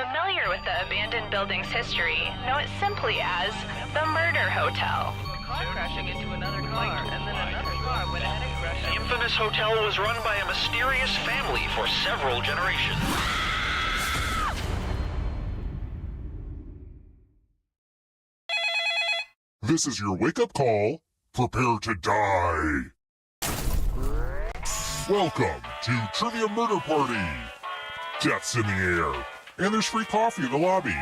familiar with the abandoned building's history know it simply as the Murder Hotel. Car crashing into another car, and then another car went ahead and crashed. The infamous hotel was run by a mysterious family for several generations. This is your wake-up call. Prepare to die. Welcome to Trivia Murder Party. Death's in the air, and there's free coffee in the lobby.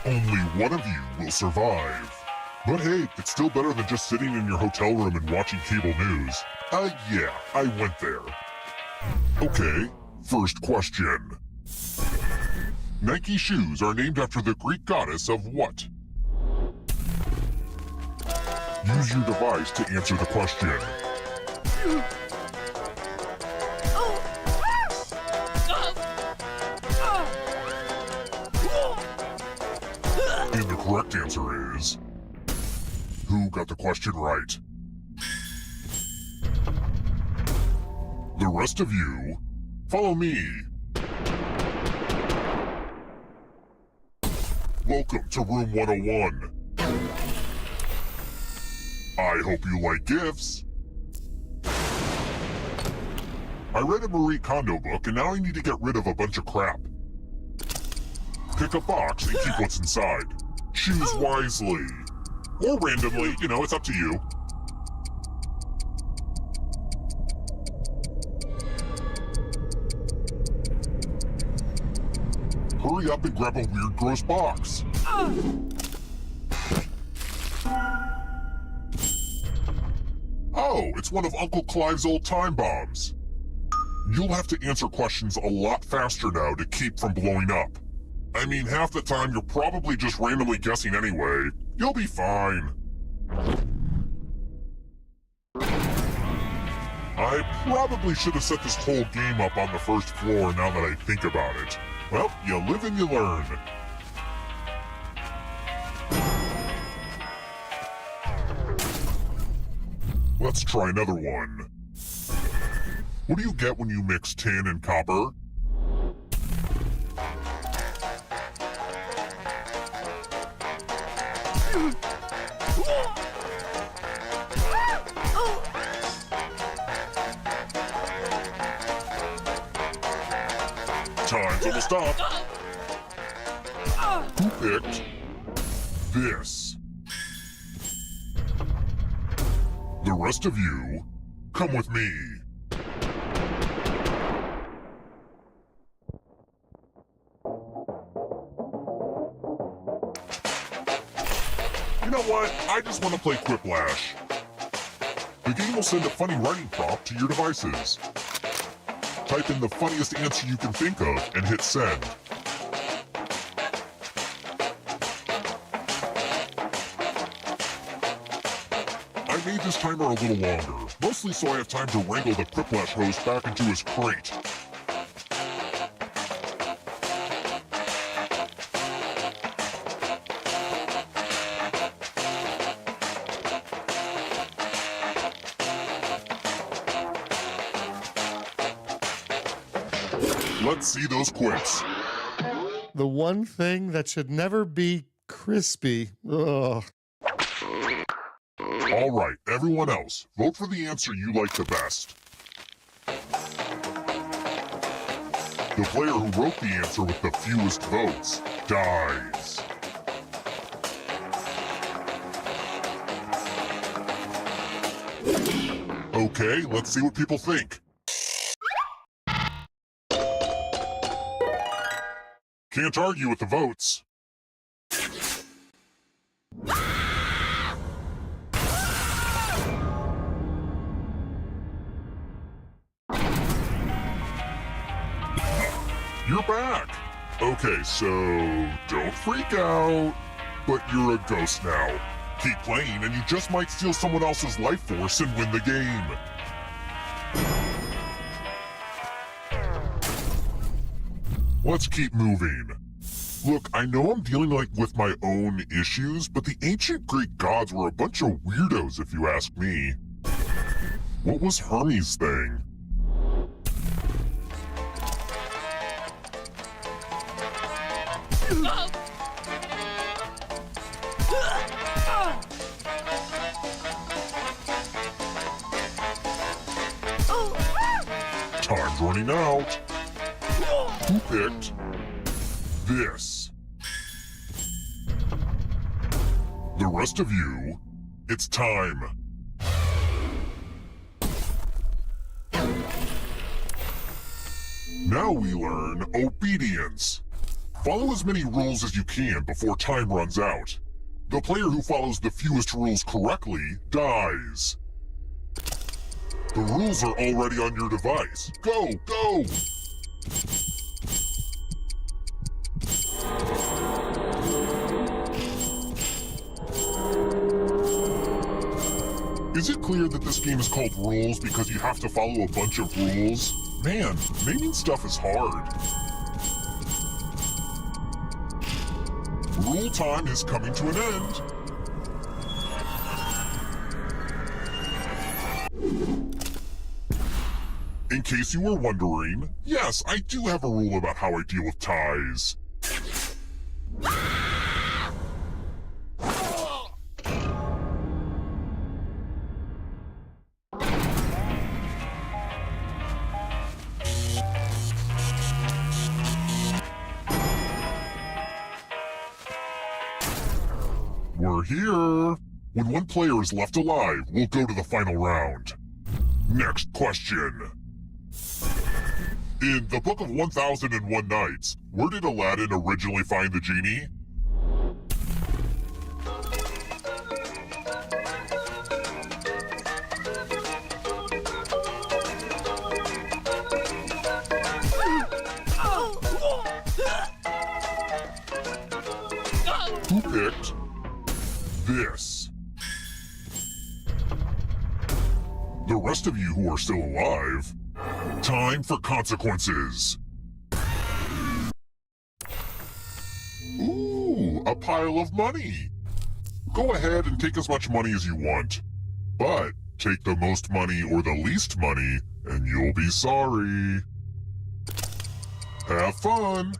Only one of you will survive. But hey, it's still better than just sitting in your hotel room and watching cable news. Yeah, I went there. Okay, first question. Nike shoes are named after the Greek goddess of what? Use your device to answer the question. And the correct answer is... Who got the question right? The rest of you, follow me. Welcome to Room 101. I hope you like gifts. I read a Marie Kondo book and now I need to get rid of a bunch of crap. Pick a box and keep what's inside. Choose wisely. Or randomly, you know, it's up to you. Hurry up and grab a weird, gross box. Oh, it's one of Uncle Clive's old time bombs. You'll have to answer questions a lot faster now to keep from blowing up. I mean, half the time you're probably just randomly guessing anyway. You'll be fine. I probably should have set this whole game up on the first floor now that I think about it. Well, you live and you learn. Let's try another one. What do you get when you mix tin and copper? Time's almost up. Who picked this? The rest of you, come with me. You know what? I just want to play Quiplash. The game will send a funny writing prompt to your devices. Type in the funniest answer you can think of and hit send. I made this timer a little longer, mostly so I have time to wrangle the Quiplash host back into his crate. Let's see those quits. The one thing that should never be crispy. Ugh. All right, everyone else, vote for the answer you like the best. The player who wrote the answer with the fewest votes dies. Okay, let's see what people think. Can't argue with the votes. You're back. Okay, so don't freak out, but you're a ghost now. Keep playing and you just might steal someone else's life force and win the game. Let's keep moving. Look, I know I'm dealing with my own issues, but the ancient Greek gods were a bunch of weirdos if you ask me. What was Hermes' thing? Time's running out. Who picked this? The rest of you, it's time. Now we learn obedience. Follow as many rules as you can before time runs out. The player who follows the fewest rules correctly dies. The rules are already on your device. Go, go! Is it clear that this game is called Rules because you have to follow a bunch of rules? Man, naming stuff is hard. Rule time is coming to an end. In case you were wondering, yes, I do have a rule about how I deal with ties. We're here. When one player is left alive, we'll go to the final round. Next question. In the Book of 1001 Nights, where did Aladdin originally find the genie? Who picked this? The rest of you who are still alive, time for consequences. Ooh, a pile of money. Go ahead and take as much money as you want. But take the most money or the least money, and you'll be sorry. Have fun.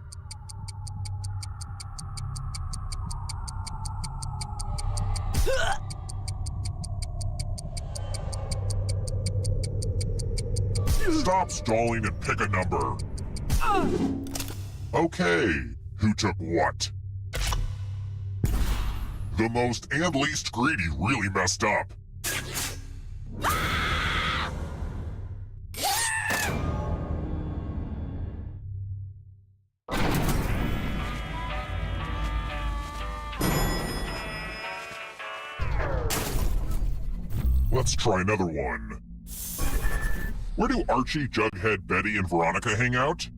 Stop stalling and pick a number. Okay, who took what? The most and least greedy really messed up. Let's try another one. Where do Archie, Jughead, Betty, and Veronica hang out?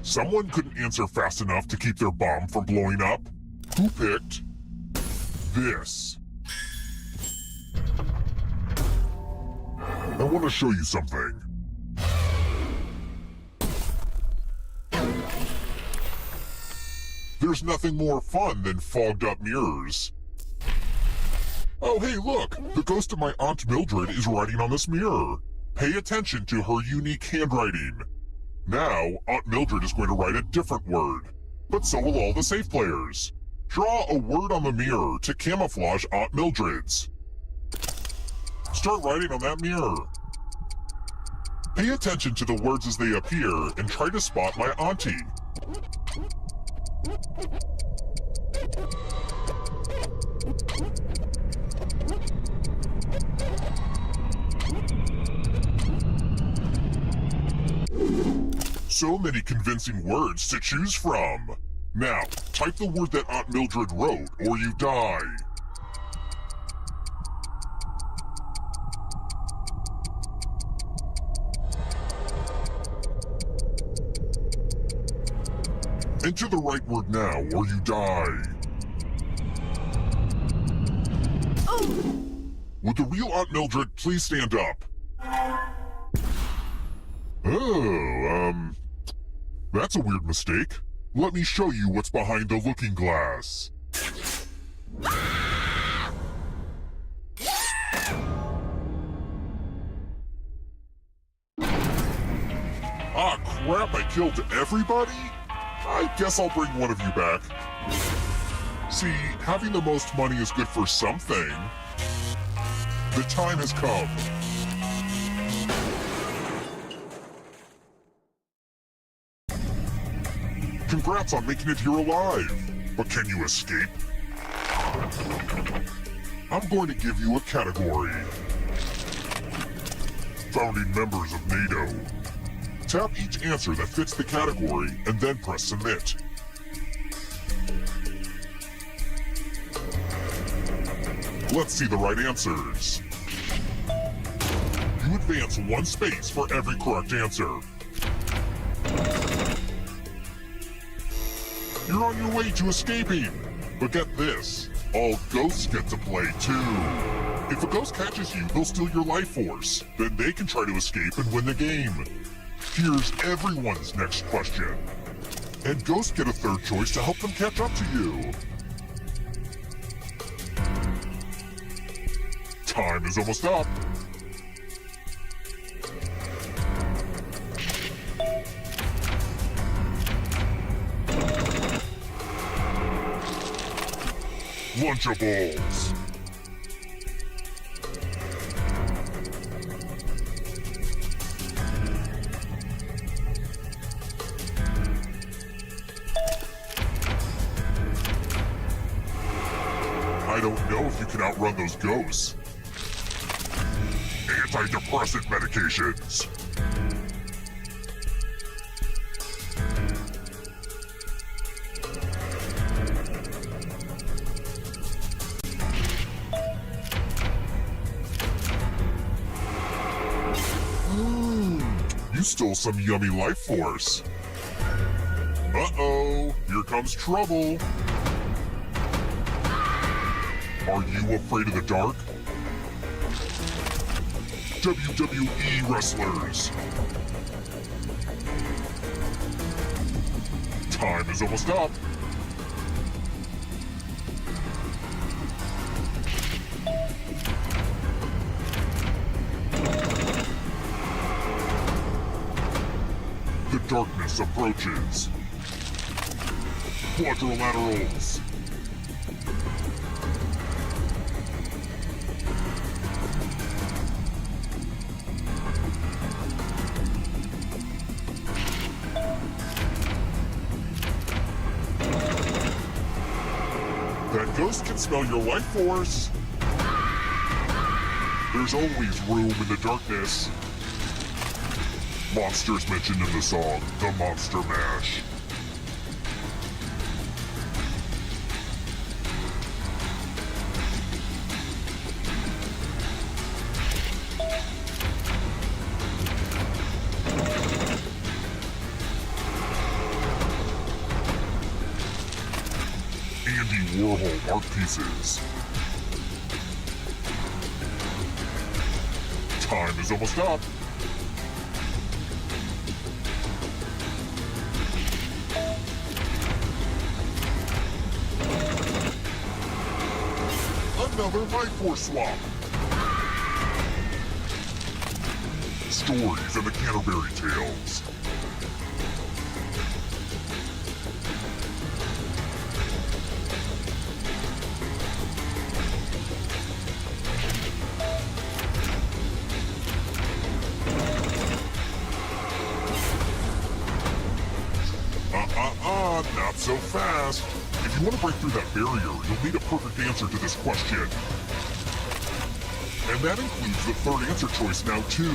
Someone couldn't answer fast enough to keep their bomb from blowing up? Who picked this? I want to show you something. There's nothing more fun than fogged up mirrors. Oh, hey, look! The ghost of my Aunt Mildred is writing on this mirror. Pay attention to her unique handwriting. Now, Aunt Mildred is going to write a different word. But so will all the safe players. Draw a word on the mirror to camouflage Aunt Mildred's. Start writing on that mirror. Pay attention to the words as they appear and try to spot my auntie. So many convincing words to choose from. Now, type the word that Aunt Mildred wrote or you die. Enter the right word now, or you die. Would the real Aunt Mildred please stand up? Oh, that's a weird mistake. Let me show you what's behind the looking glass. Ah, crap, I killed everybody? I guess I'll bring one of you back. See, having the most money is good for something. The time has come. Congrats on making it here alive. But can you escape? I'm going to give you a category. Founding members of NATO. Tap each answer that fits the category and then press submit. Let's see the right answers. You advance 1 space for every correct answer. You're on your way to escaping. But get this, all ghosts get to play too. If a ghost catches you, they'll steal your life force. Then they can try to escape and win the game. Here's everyone's next question. And ghosts get a third choice to help them catch up to you. Time is almost up. Lunchables. I don't know if you can outrun those ghosts. Antidepressant medications. You stole some yummy life force. Uh-oh, here comes trouble. Are you afraid of the dark? WWE wrestlers. Time is almost up. The darkness approaches. Quadrilaterals. That ghost can smell your life force. There's always room in the darkness. Monsters mentioned in the song, The Monster Mash. Andy Warhol art pieces. Time is almost up. Another life force swap. Stories in the Canterbury Tales. Not so fast. If you want to break through that barrier, you'll need a perfect answer to this question. And that includes the third answer choice now, too.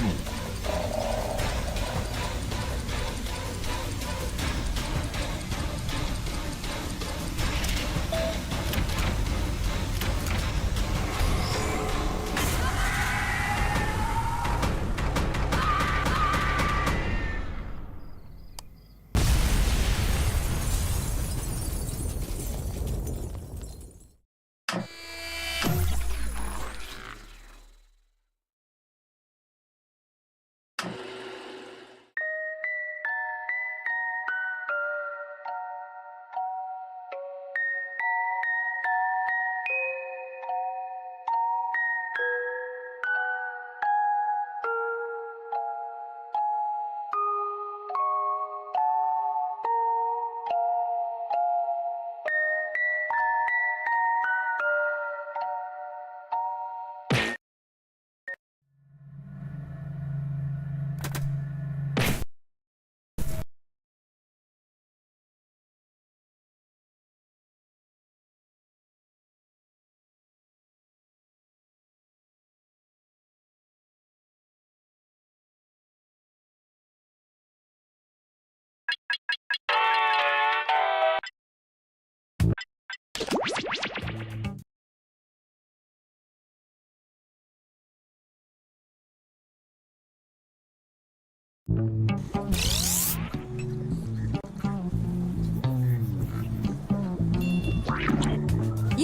You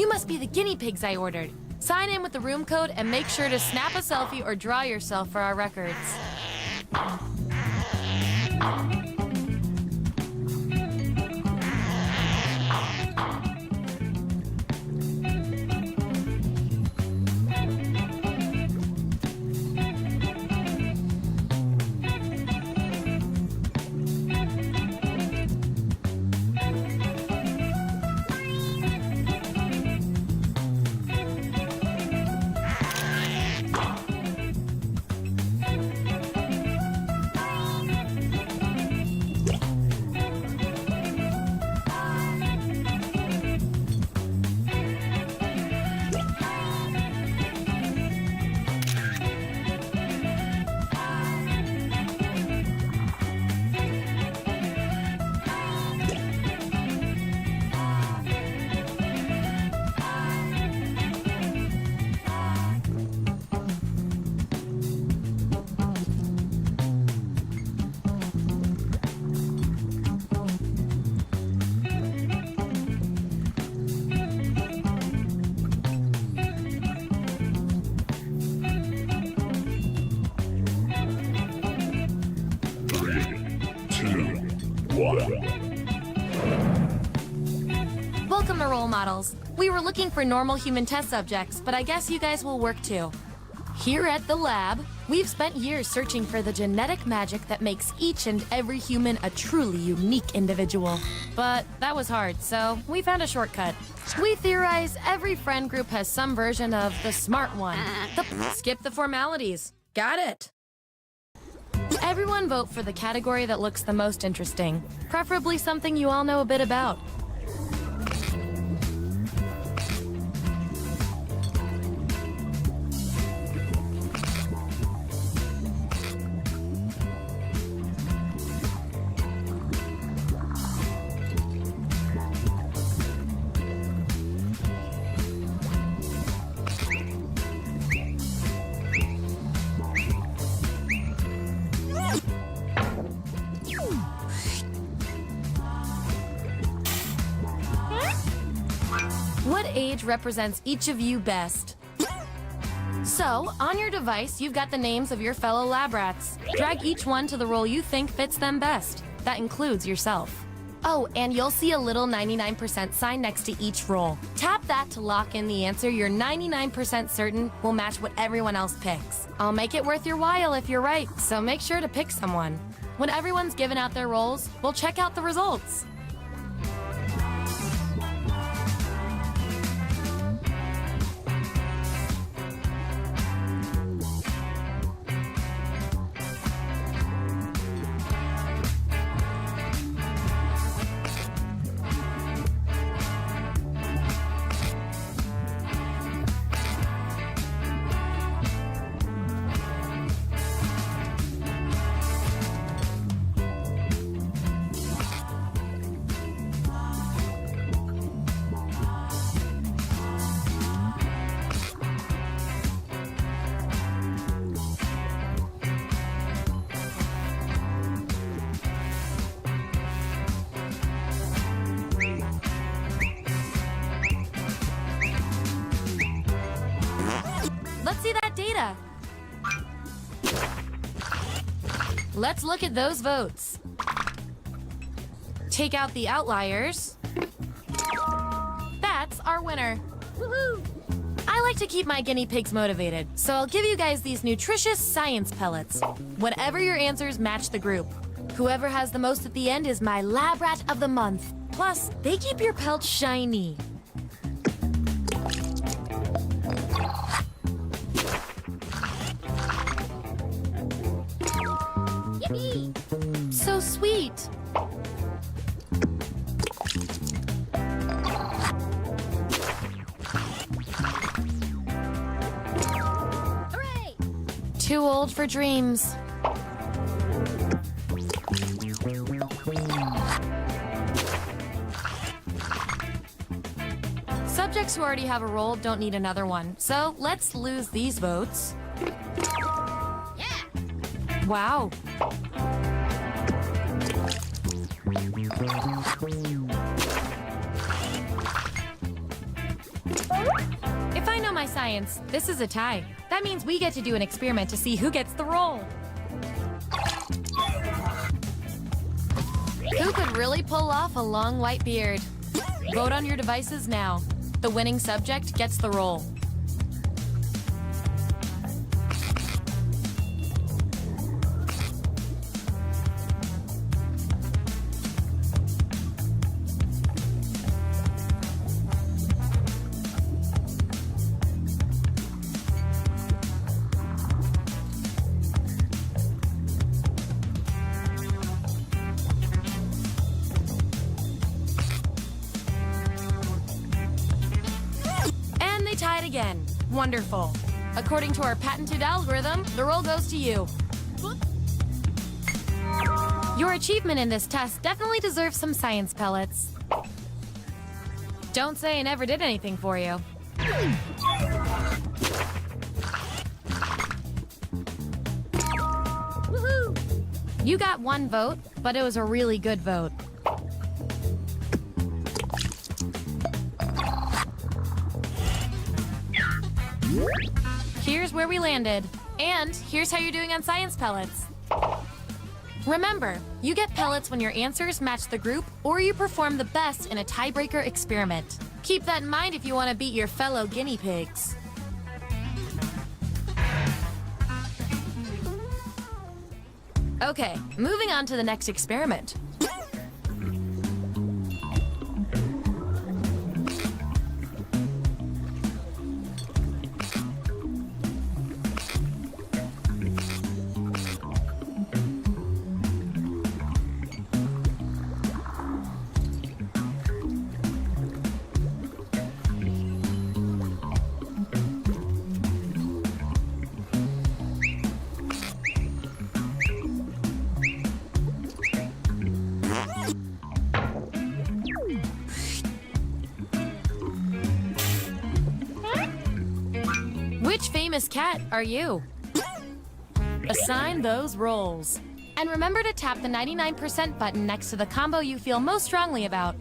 must be the guinea pigs I ordered. Sign in with the room code and make sure to snap a selfie or draw yourself for our records. Welcome to Role Models. We were looking for normal human test subjects, but I guess you guys will work too. Here at the lab, we've spent years searching for the genetic magic that makes each and every human a truly unique individual. But that was hard, so we found a shortcut. We theorize every friend group has some version of the smart one. Skip the formalities. Got it. Everyone vote for the category that looks the most interesting, preferably something you all know a bit about. What age represents each of you best? So, on your device, you've got the names of your fellow lab rats. Drag each one to the role you think fits them best. That includes yourself. Oh, and you'll see a little 99% sign next to each role. Tap that to lock in the answer you're 99% certain will match what everyone else picks. I'll make it worth your while if you're right, so make sure to pick someone. When everyone's given out their roles, we'll check out the results. Let's see that data. Let's look at those votes. Take out the outliers. That's our winner. Woohoo! I like to keep my guinea pigs motivated, so I'll give you guys these nutritious science pellets. Whatever your answers match the group. Whoever has the most at the end is my lab rat of the month. Plus, they keep your pelts shiny. Yippee! So sweet. Hooray! Too old for dreams. subjects who already have a role don't need another one, so let's lose these votes. Yeah. Wow. If I know my science, this is a tie. That means we get to do an experiment to see who gets the role. Who could really pull off a long white beard? Vote on your devices now. The winning subject gets the role. Tied again. Wonderful. According to our patented algorithm, the role goes to you. Your achievement in this test definitely deserves some science pellets. Don't say I never did anything for you. Woohoo! You got one vote, but it was a really good vote. Here's where we landed. And here's how you're doing on science pellets. Remember, you get pellets when your answers match the group or you perform the best in a tiebreaker experiment. Keep that in mind if you want to beat your fellow guinea pigs. Okay, moving on to the next experiment. Which famous cat are you? Assign those roles. And remember to tap the 99% button next to the combo you feel most strongly about.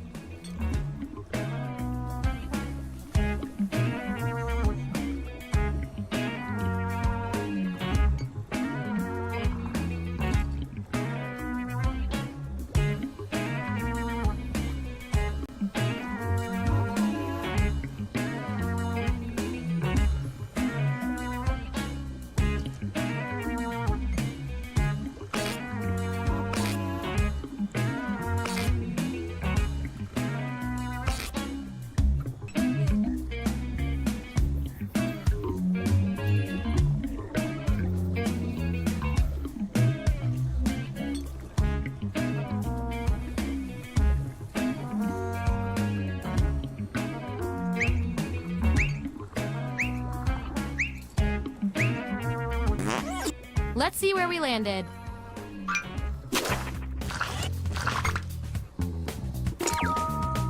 Let's see where we landed.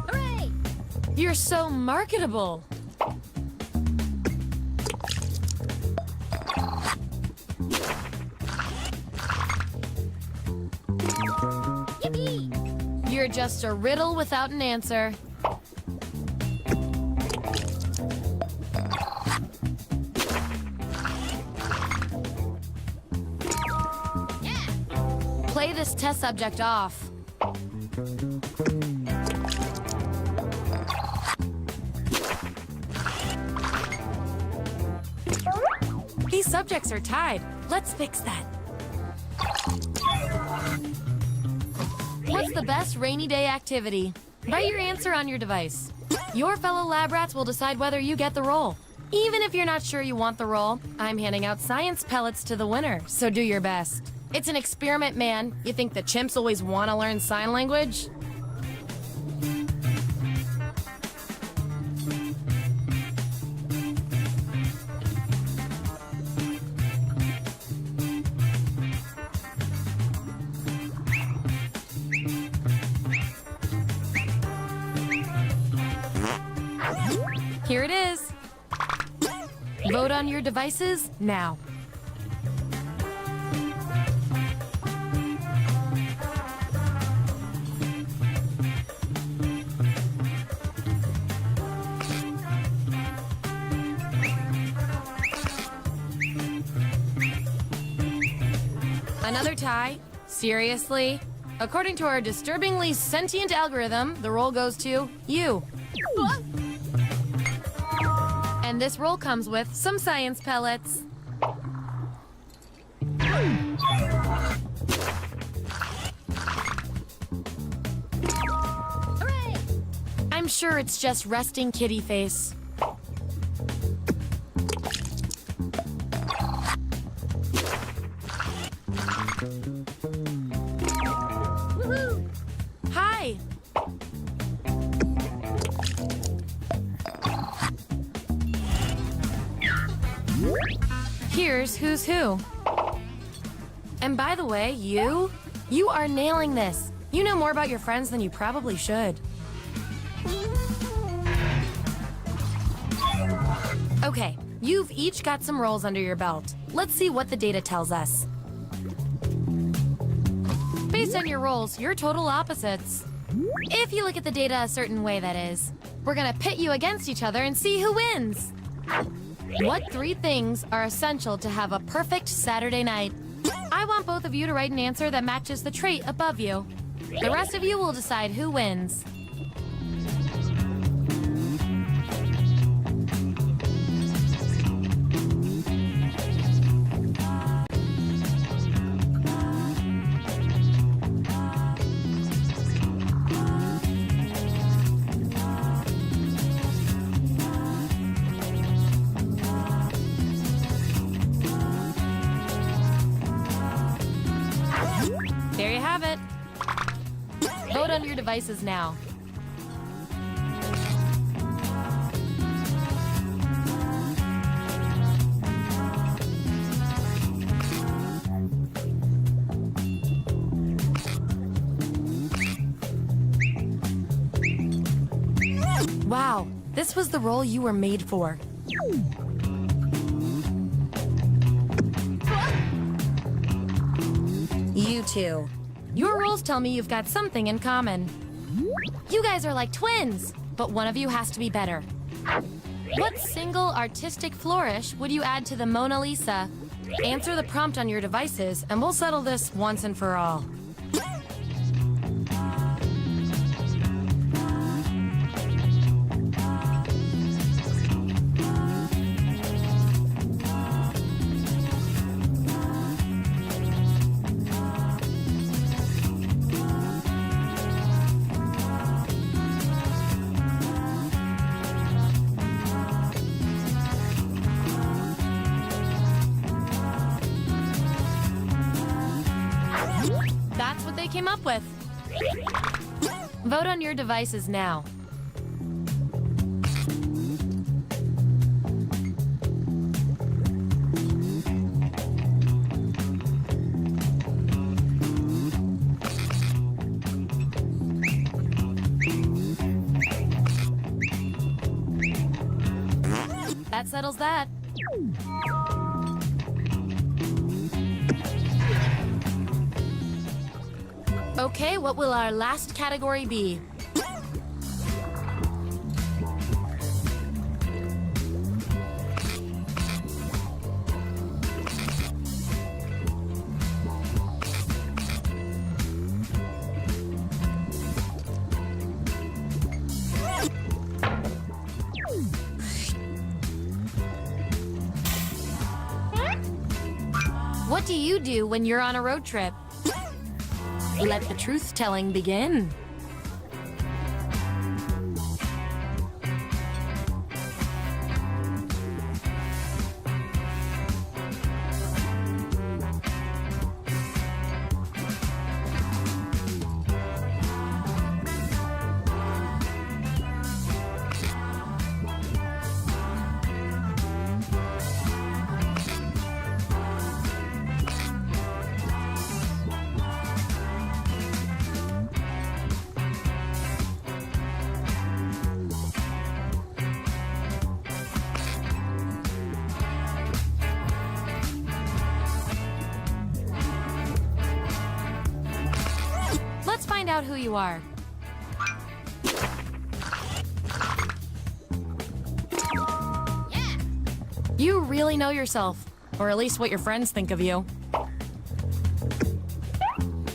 Hooray! You're so marketable. Yippee! You're just a riddle without an answer. Play this test subject off. These subjects are tied. Let's fix that. What's the best rainy day activity? Write your answer on your device. Your fellow lab rats will decide whether you get the role. Even if you're not sure you want the role, I'm handing out science pellets to the winner, so do your best. It's an experiment, man. You think the chimps always want to learn sign language? Here it is. Vote on your devices now. Another tie? Seriously? According to our disturbingly sentient algorithm, the roll goes to you. And this roll comes with some science pellets. Hooray! I'm sure it's just resting kitty face. Woohoo! Hi! Here's who's who. And by the way, you are nailing this. You know more about your friends than you probably should. Okay, you've each got some rolls under your belt. Let's see what the data tells us. Based on your rolls, you're total opposites. If you look at the data a certain way, that is. We're gonna pit you against each other and see who wins. What 3 things are essential to have a perfect Saturday night? I want both of you to write an answer that matches the trait above you. The rest of you will decide who wins. There you have it. Vote on your devices now. Wow, this was the role you were made for. You two. Your roles tell me you've got something in common. You guys are like twins, but one of you has to be better. What single artistic flourish would you add to the Mona Lisa? Answer the prompt on your devices, and we'll settle this once and for all. That's what they came up with. Vote on your devices now. That settles that. Okay, what will our last category be? What do you do when you're on a road trip? Let the truth-telling begin. find out who you are. You really know yourself, or at least what your friends think of you.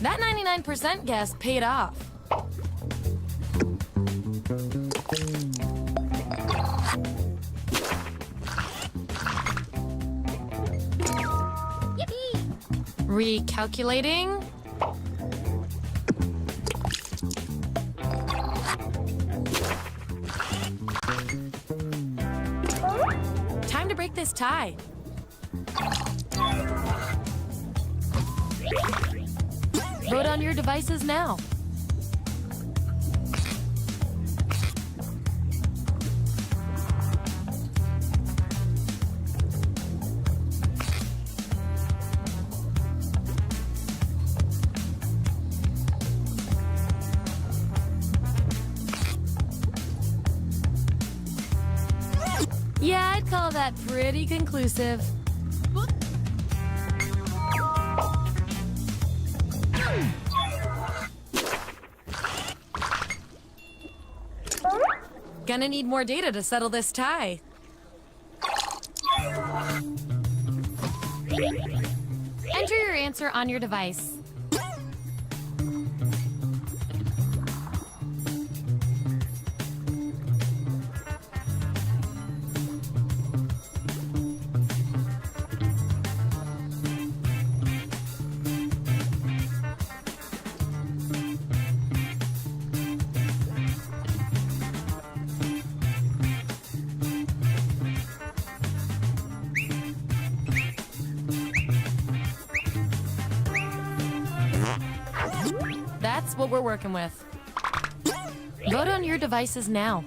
That 99% guess paid off. Recalculating. Time to break this tie. Vote on your devices now. Yeah, I'd call that pretty conclusive. Gonna need more data to settle this tie. Enter your answer on your device. That's what we're working with. Vote on your devices now.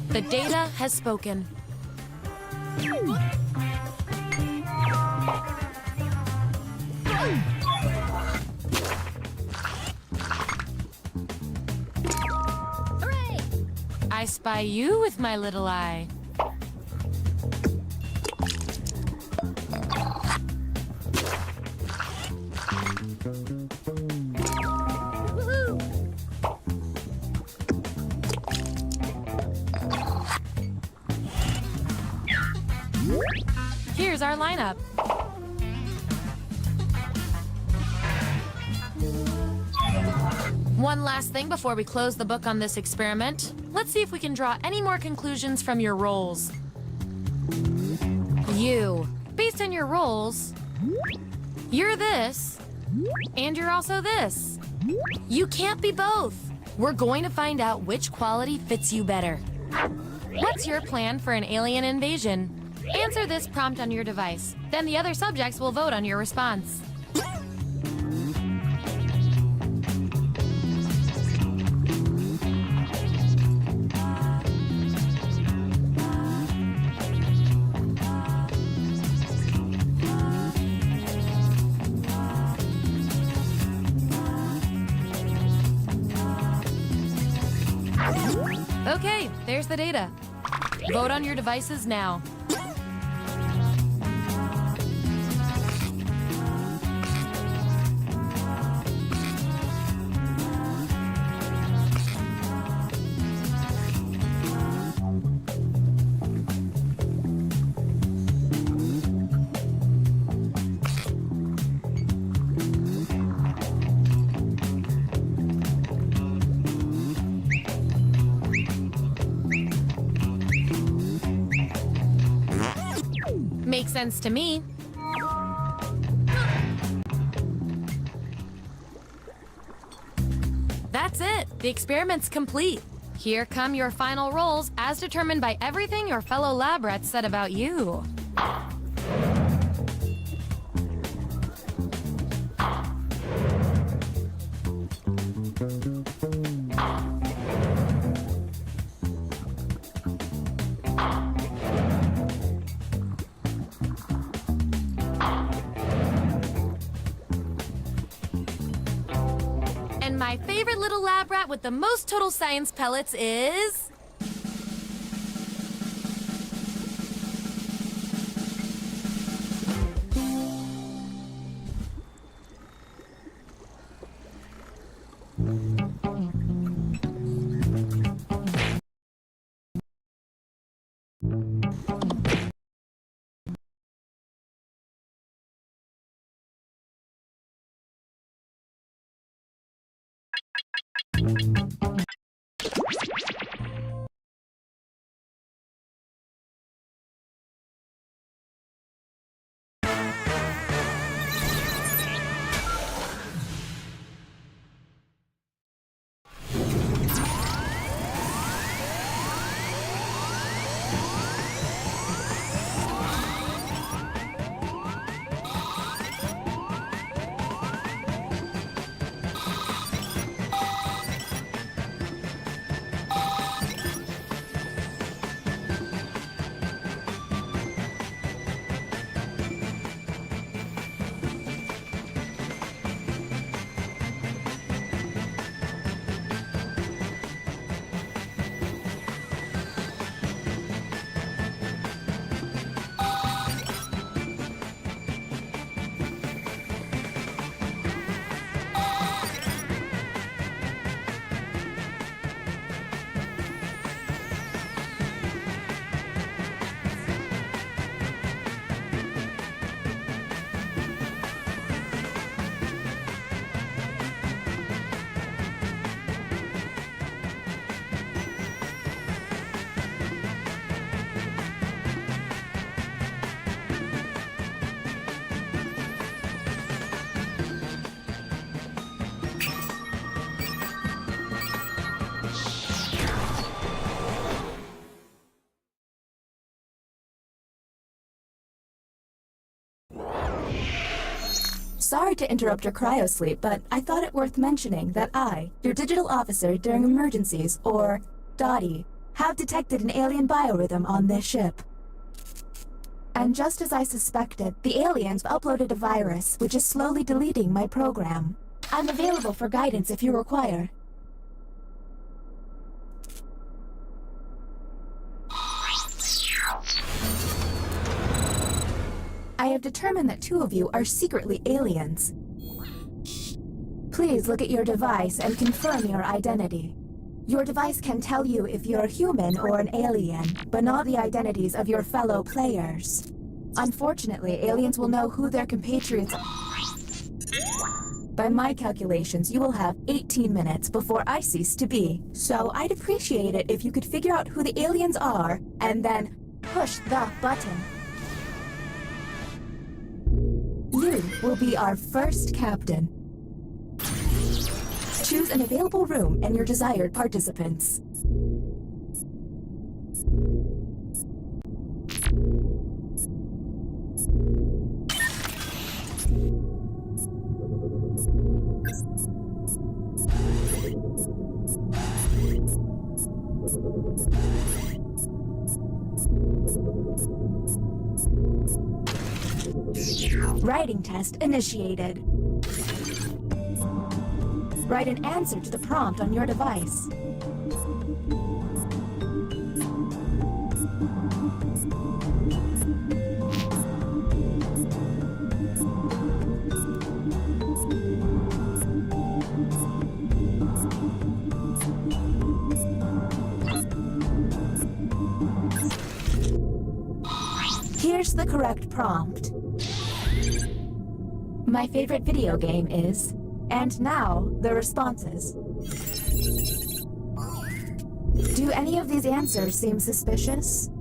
The data has spoken. I spy you with my little eye. Here's our lineup. One last thing before we close the book on this experiment. Let's see if we can draw any more conclusions from your roles. You. Based on your roles, you're this, and you're also this. You can't be both. We're going to find out which quality fits you better. What's your plan for an alien invasion? Answer this prompt on your device. Then the other subjects will vote on your response. Okay, there's the data. Vote on your devices now. Makes sense to me. That's it. The experiment's complete. Here come your final rolls as determined by everything your fellow lab rats said about you. And my favorite little lab rat with the most total science pellets is... Sorry to interrupt your cryosleep, but I thought it worth mentioning that I, your digital officer during emergencies, or Dottie, have detected an alien biorhythm on this ship. And just as I suspected, the aliens uploaded a virus which is slowly deleting my program. I'm available for guidance if you require. I have determined that 2 of you are secretly aliens. Please look at your device and confirm your identity. Your device can tell you if you're human or an alien, but not the identities of your fellow players. Unfortunately, aliens will know who their compatriots are. By my calculations, you will have 18 minutes before I cease to be. So I'd appreciate it if you could figure out who the aliens are, and then push the button. You will be our first captain. Choose an available room and your desired participants. Writing test initiated. Write an answer to the prompt on your device. Here's the correct prompt. My favorite video game is... And now, the responses. Do any of these answers seem suspicious?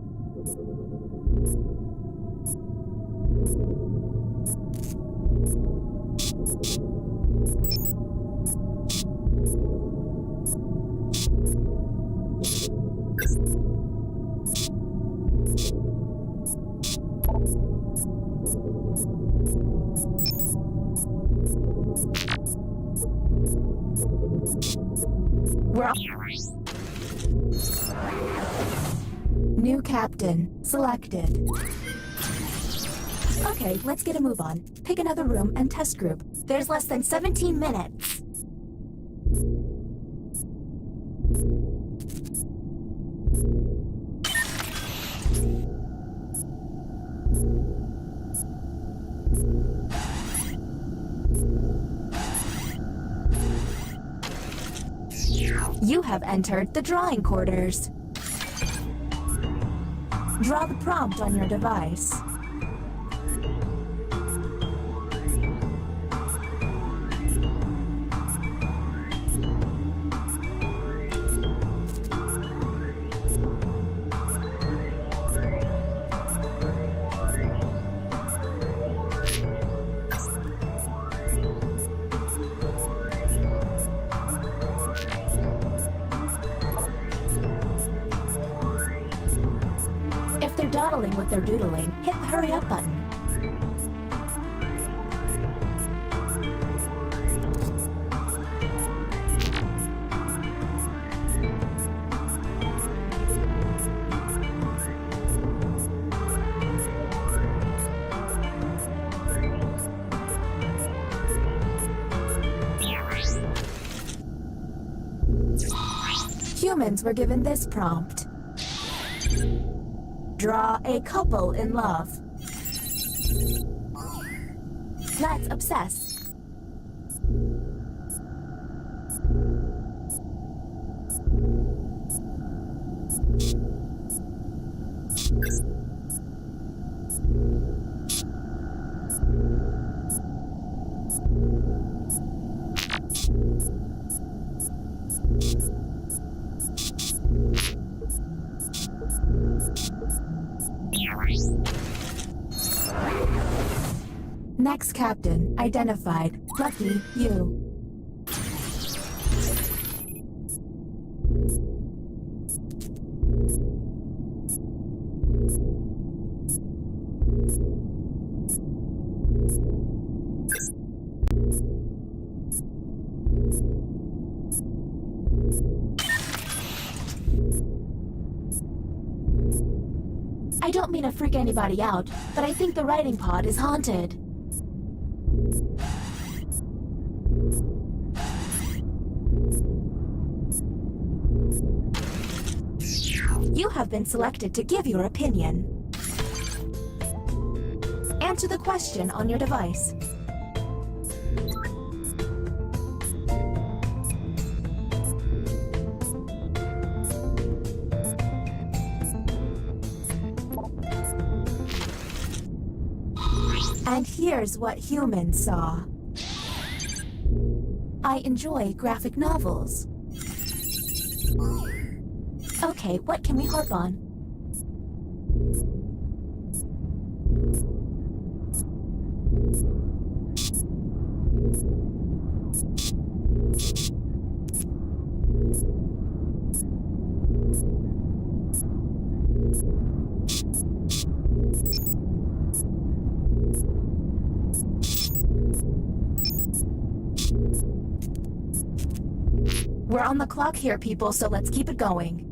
New captain selected. Okay, let's get a move on. Pick another room and test group. There's less than 17 minutes. You have entered the drawing quarters. Draw the prompt on your device. If they're dawdling with their doodling, hit the hurry up button. Humans were given this prompt. Draw a couple in love. Let's obsess. Next captain identified. Lucky you. I don't mean to freak anybody out, but I think the writing pod is haunted. You have been selected to give your opinion. Answer the question on your device. And here's what humans saw. I enjoy graphic novels. Okay, what can we harp on? We're on the clock here, people, so let's keep it going.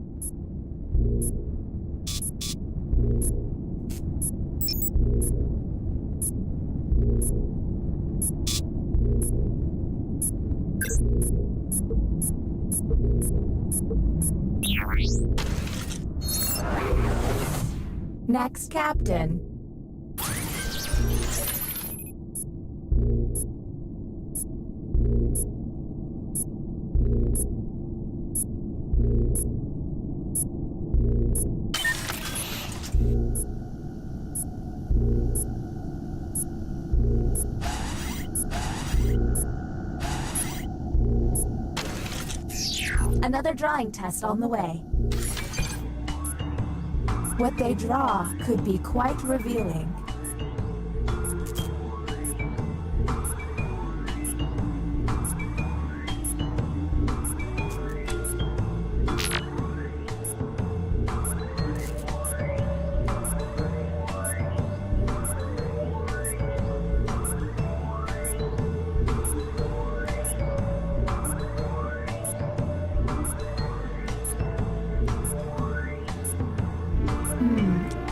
Next captain. Another drawing test on the way. What they draw could be quite revealing.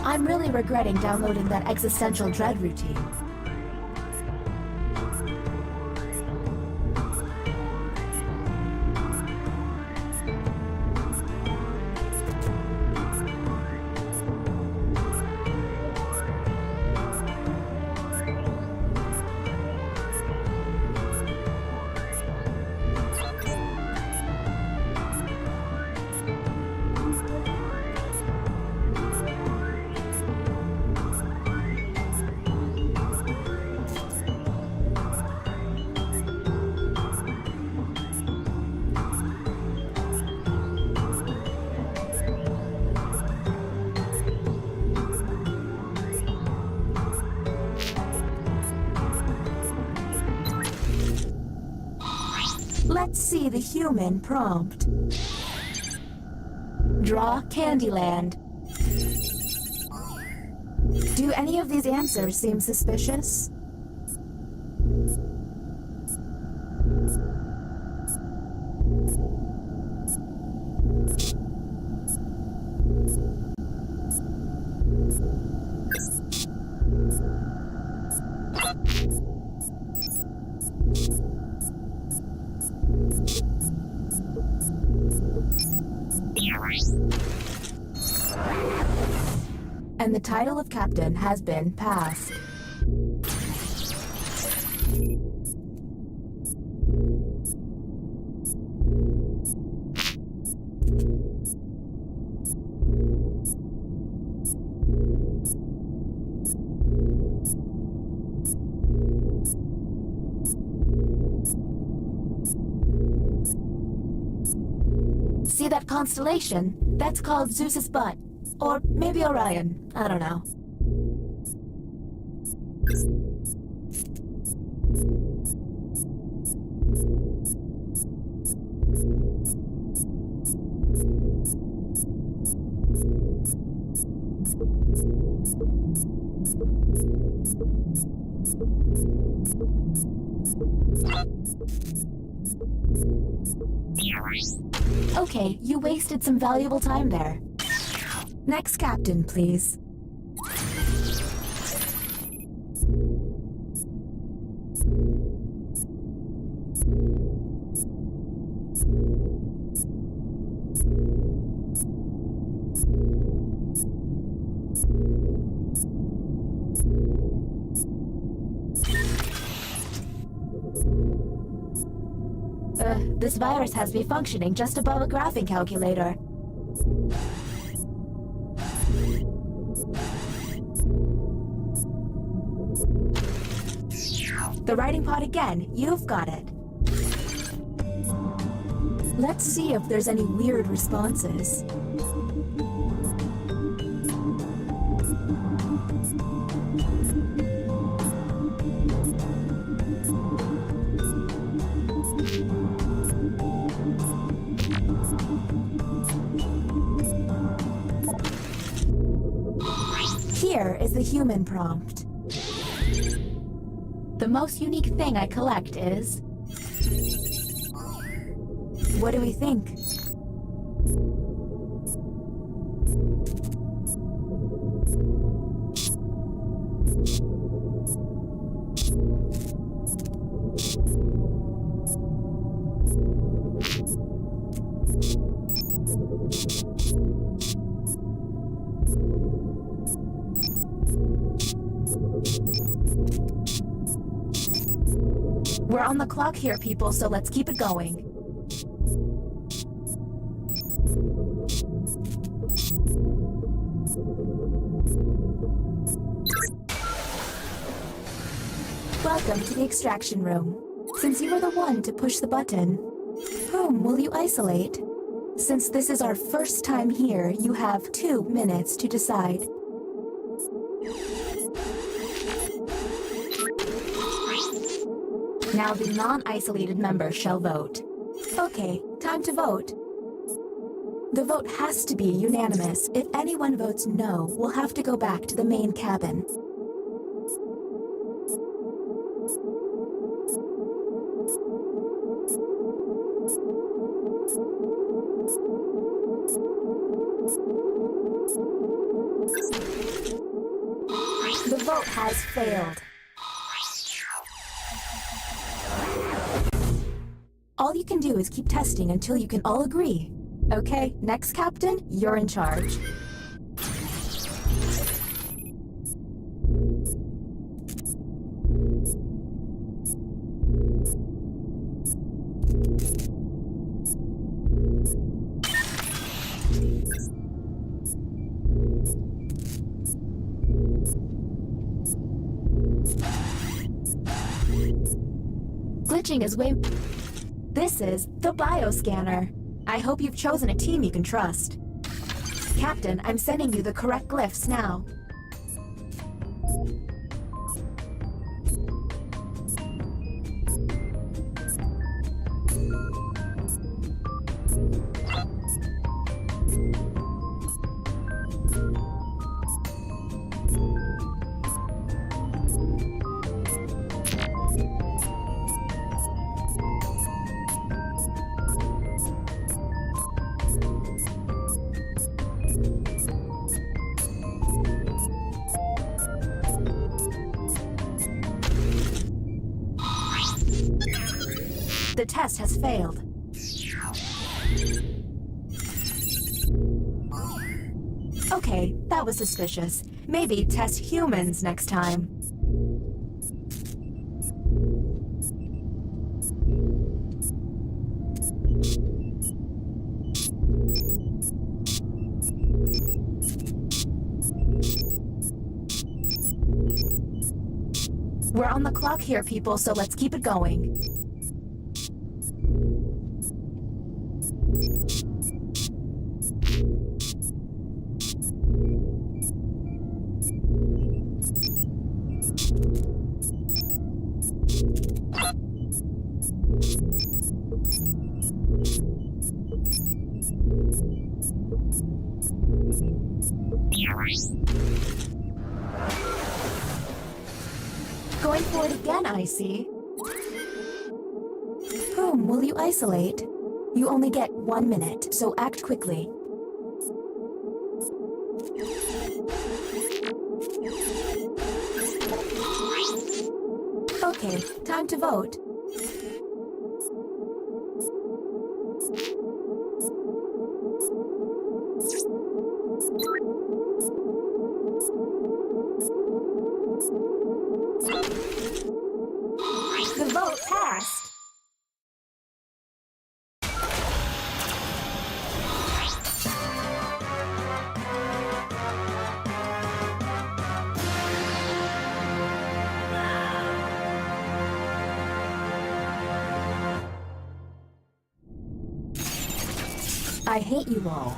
I'm really regretting downloading that existential dread routine. Let's see the human prompt. Draw Candyland. Do any of these answers seem suspicious? And the title of captain has been passed. See that constellation? That's called Zeus's butt. Or maybe Orion. I don't know. Okay, you wasted some valuable time there. Next captain, please. This virus has me functioning just above a graphing calculator. The writing pod again. You've got it. Let's see if there's any weird responses. Here is the human prompt. The most unique thing I collect is... What do we think? We're on the clock here, people, so let's keep it going. Welcome to the extraction room. Since you were the one to push the button, whom will you isolate? Since this is our first time here, you have 2 minutes to decide. Now the non-isolated member shall vote. Okay, time to vote. The vote has to be unanimous. If anyone votes no, we'll have to go back to the main cabin. The vote has failed. All you can do is keep testing until you can all agree. Okay, next captain, you're in charge. Glitching is way... This is the bioscanner. I hope you've chosen a team you can trust. Captain, I'm sending you the correct glyphs now. The test has failed. Okay, that was suspicious. Maybe test humans next time. We're on the clock here, people, so let's keep it going. Going for it again, I see. Whom will you isolate? You only get 1 minute, so act quickly. Okay, time to vote. The vote passed. I hate you all.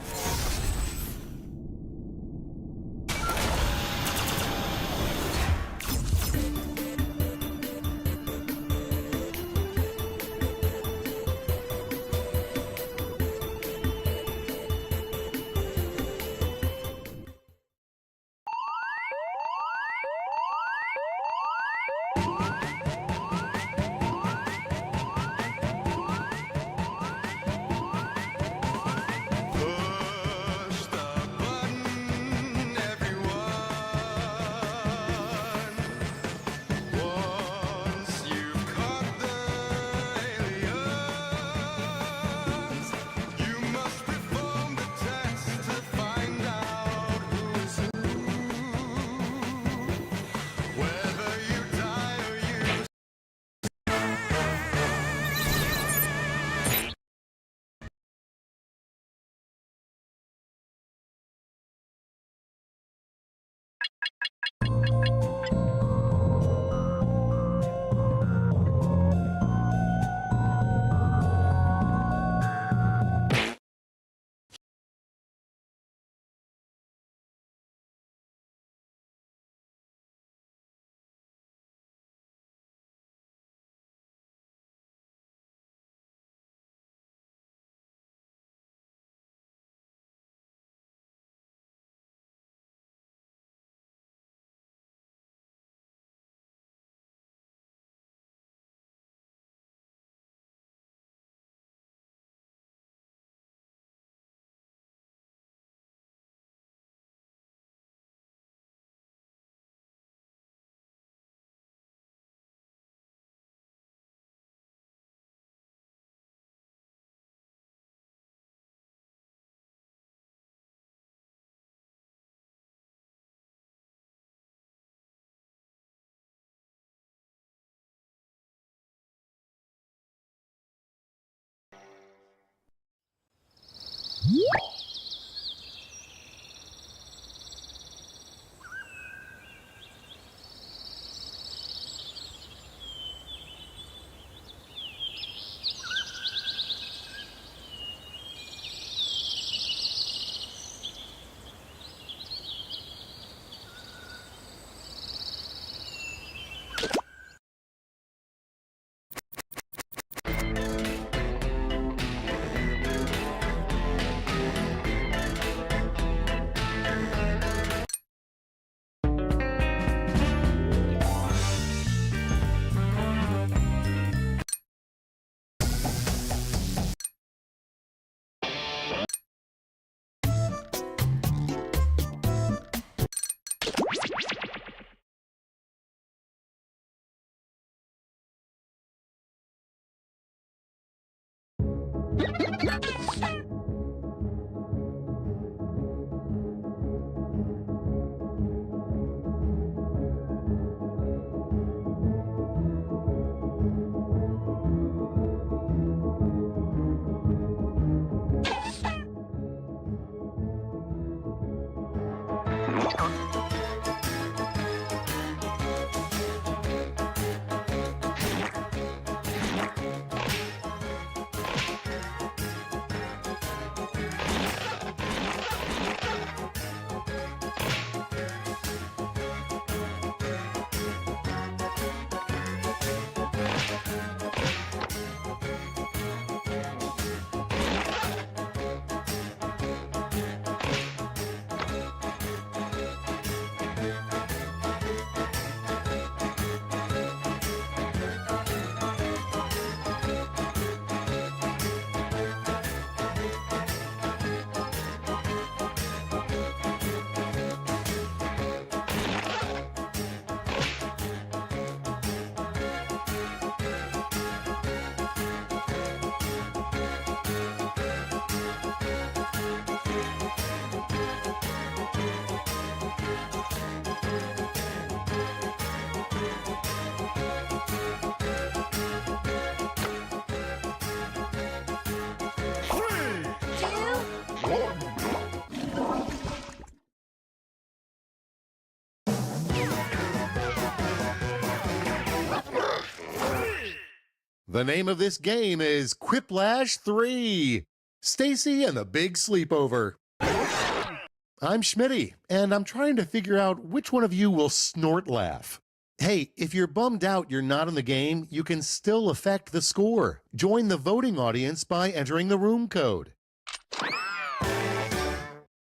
The name of this game is Quiplash 3, Stacy and the Big Sleepover. I'm Schmitty, and I'm trying to figure out which one of you will snort laugh. Hey, if you're bummed out you're not in the game, you can still affect the score. Join the voting audience by entering the room code.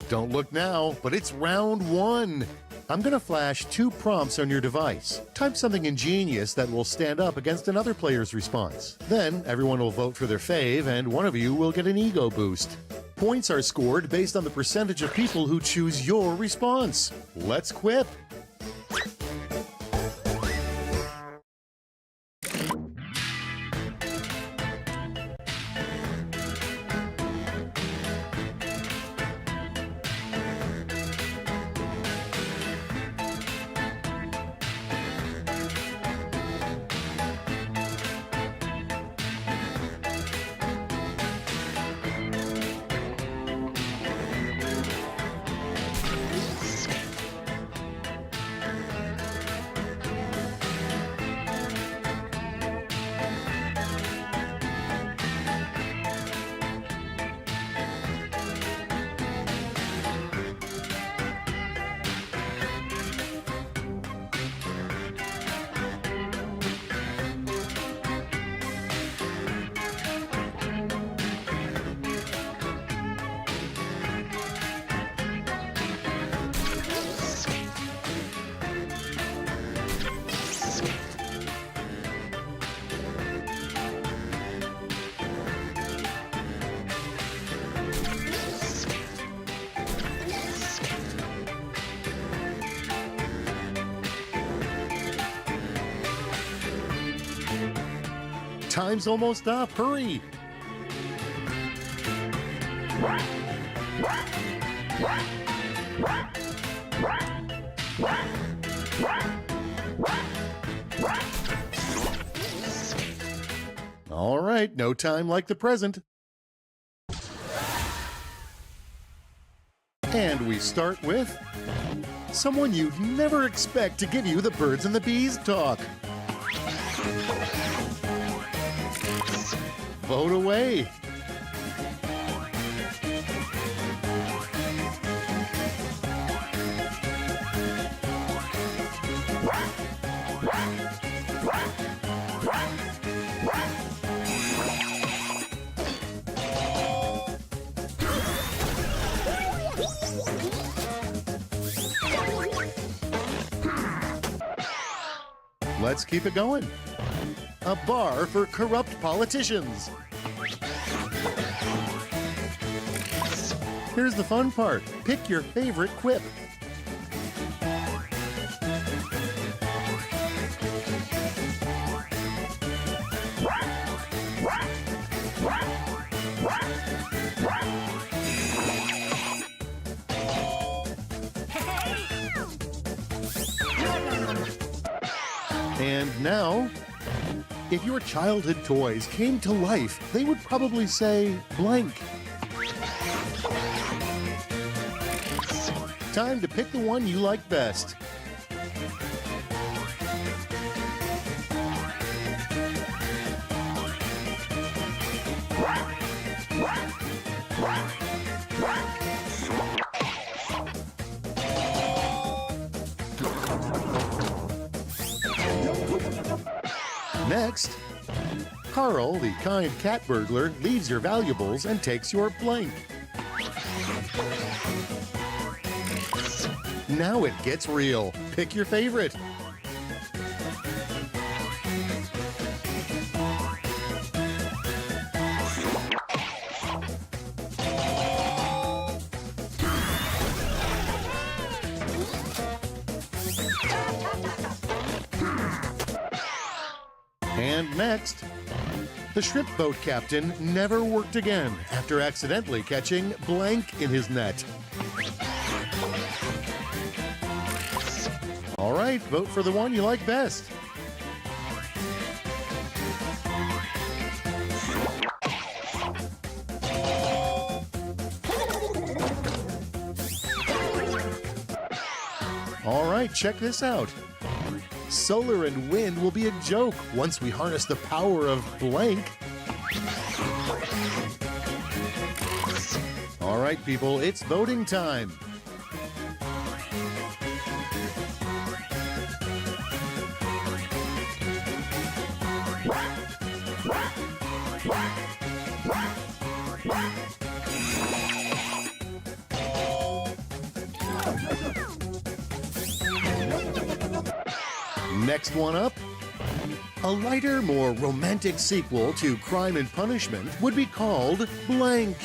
Don't look now, but it's round 1. I'm going to flash 2 prompts on your device. Type something ingenious that will stand up against another player's response. Then everyone will vote for their fave, and one of you will get an ego boost. Points are scored based on the percentage of people who choose your response. Let's quip! Time's almost up. Hurry! All right, no time like the present. And we start with someone you'd never expect to give you the birds and the bees talk. Vote away. Let's keep it going. A bar for corrupt politicians. Here's the fun part. Pick your favorite quip. And now, if your childhood toys came to life, they would probably say blank. Time to pick the one you like best. Next, Carl, the kind cat burglar, leaves your valuables and takes your blank. Now it gets real. Pick your favorite. And next, the shrimp boat captain never worked again after accidentally catching blank in his net. All right, vote for the one you like best. All right, check this out. Solar and wind will be a joke once we harness the power of blank. All right, people, it's voting time. Next one up, a lighter, more romantic sequel to Crime and Punishment would be called Blank.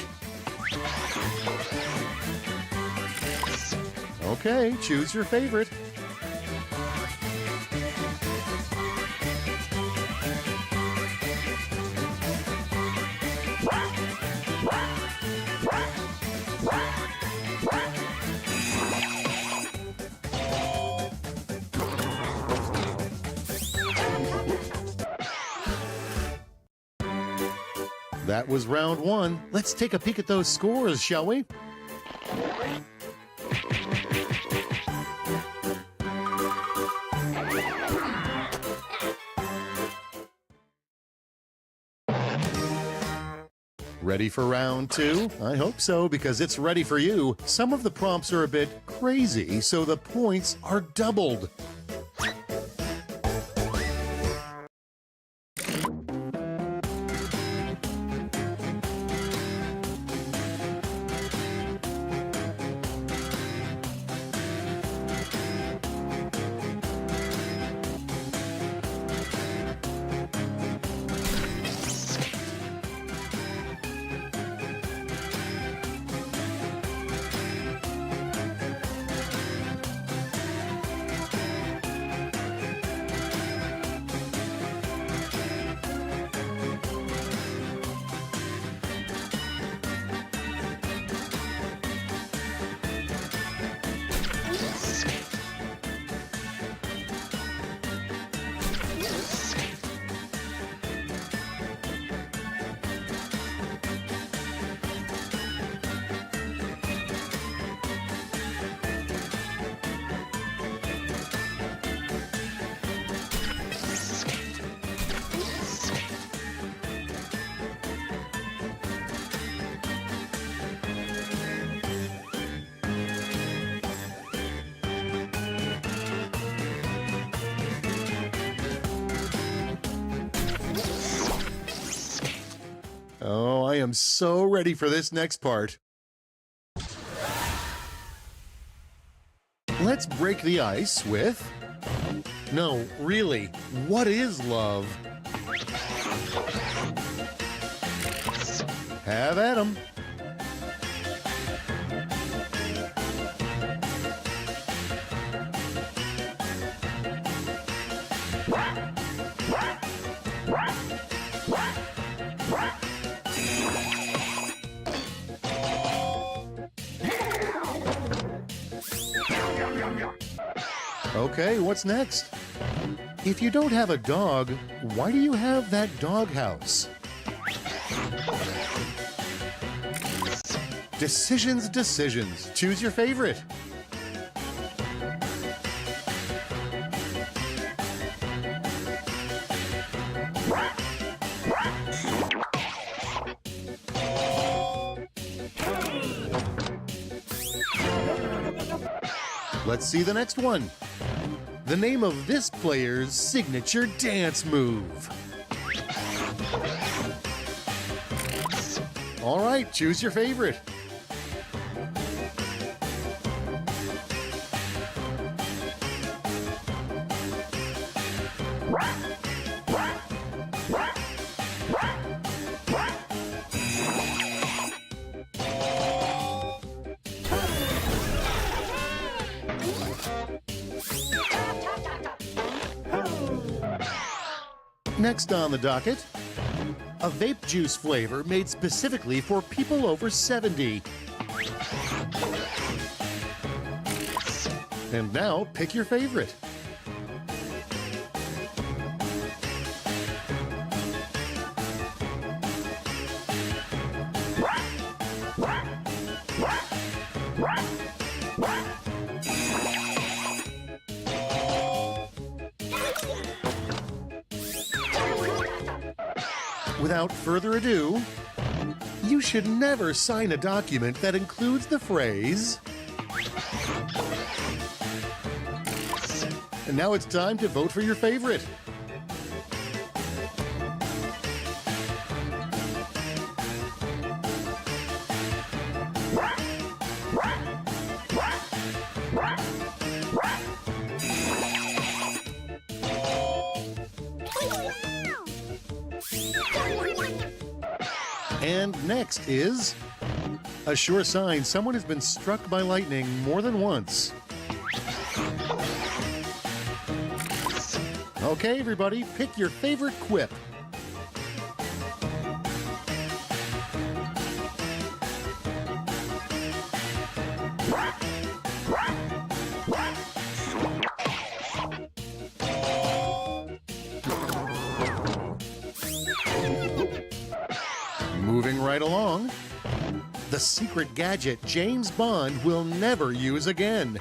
Okay, choose your favorite. That was round one. Let's take a peek at those scores, shall we? Ready for round two? I hope so, because it's ready for you. Some of the prompts are a bit crazy, so the points are doubled. Oh, I am so ready for this next part. Let's break the ice with... No, really, what is love? Have at 'em. Okay, what's next? If you don't have a dog, why do you have that doghouse? Decisions, decisions. Choose your favorite. Let's see the next one. The name of this player's signature dance move. All right, choose your favorite. Next on the docket, a vape juice flavor made specifically for people over 70. And now, pick your favorite. Without further ado, you should never sign a document that includes the phrase, and now it's time to vote for your favorite. And next is a sure sign someone has been struck by lightning more than once. Okay, everybody, pick your favorite quip. Moving right along, the secret gadget James Bond will never use again.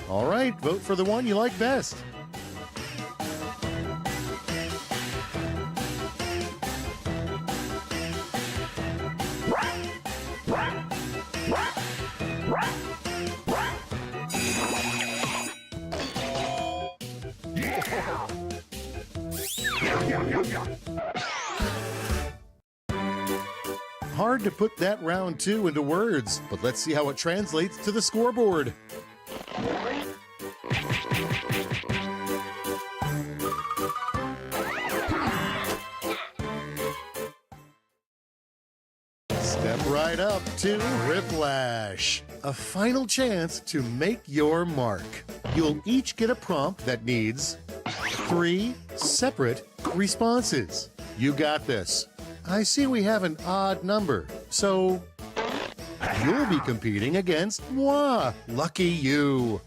All right, vote for the one you like best. Hard to put that round 2 into words, but let's see how it translates to the scoreboard. Step right up to Whiplash, a final chance to make your mark. You'll each get a prompt that needs 3 separate responses. You got this. I see we have an odd number, so you'll be competing against moi. Lucky you.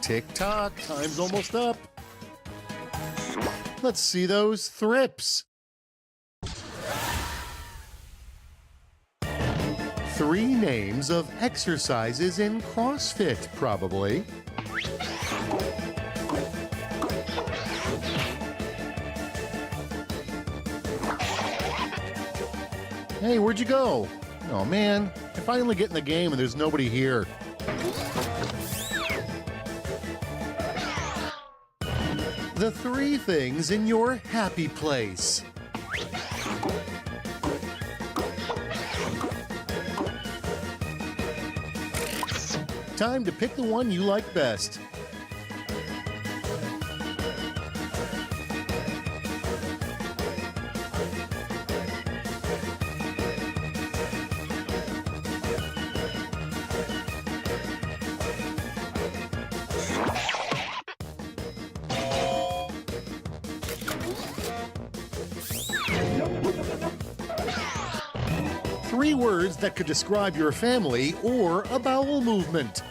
Tick-tock, time's almost up. Let's see those thrips. 3 names of exercises in CrossFit, probably. Hey, where'd you go? Oh man, I finally get in the game and there's nobody here. The 3 things in your happy place. Time to pick the one you like best. Three words that could describe your family or a bowel movement.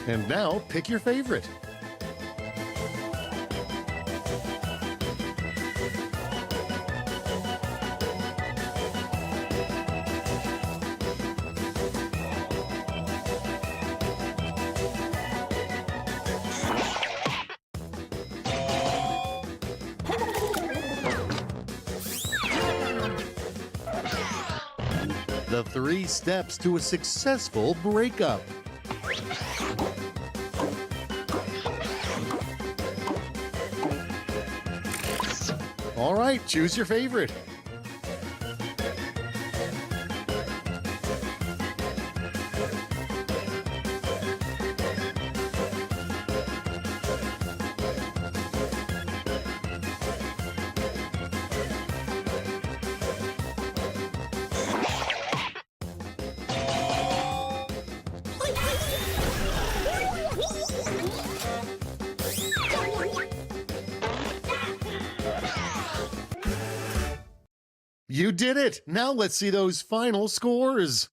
And now, pick your favorite. The 3 steps to a successful breakup. All right, choose your favorite. You did it! Now let's see those final scores.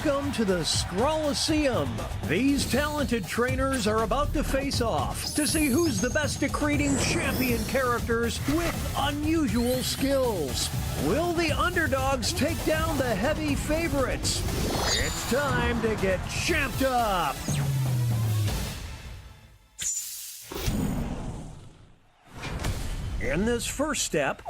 Welcome to the Scrolliseum. These talented trainers are about to face off to see who's the best at creating champion characters with unusual skills. Will the underdogs take down the heavy favorites? It's time to get champed up. In this first step,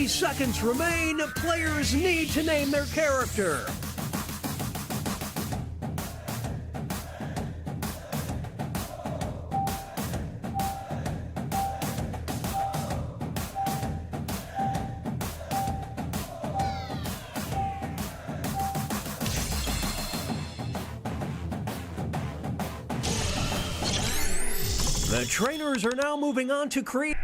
seconds remain. Players need to name their character. The trainers are now moving on to create.